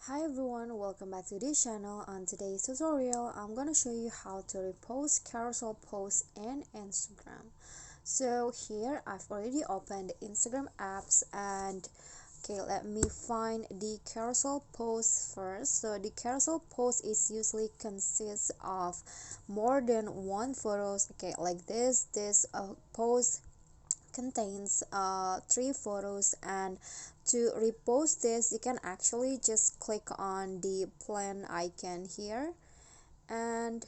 Hi everyone, welcome back to this channel. On today's tutorial, I'm gonna show you how to repost carousel posts in Instagram. So here I've already opened the Instagram apps and okay, let me find the carousel post first. So the carousel post is usually consists of more than one photos. Okay, like this post contains three photos, and to repost this you can actually just click on the plan icon here, and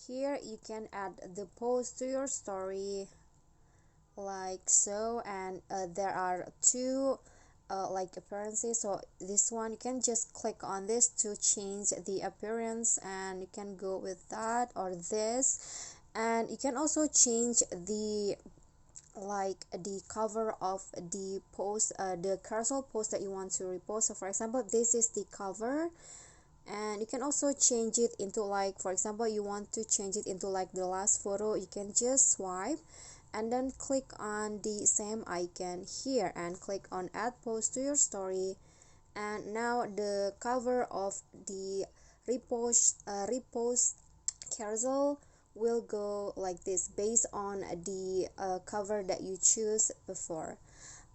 here you can add the post to your story like so, and there are two like appearances. So this one you can just click on this to change the appearance, and you can go with that or this, and you can also change the the cover of the post, the carousel post that you want to repost. So for example, this is the cover, and you can also change it into like, for example, you want to change it into like the last photo, you can just swipe and then click on the same icon here and click on add post to your story, and now the cover of the repost carousel will go like this based on the cover that you choose before.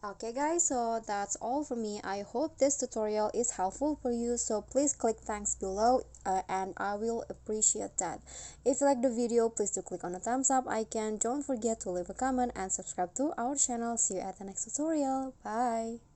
Okay guys, so that's all for me. I hope this tutorial is helpful for you, so please click thanks below, and I will appreciate that. If you like the video, please do click on the thumbs up icon. Don't forget to leave a comment and subscribe to our channel. See you at the next tutorial. Bye.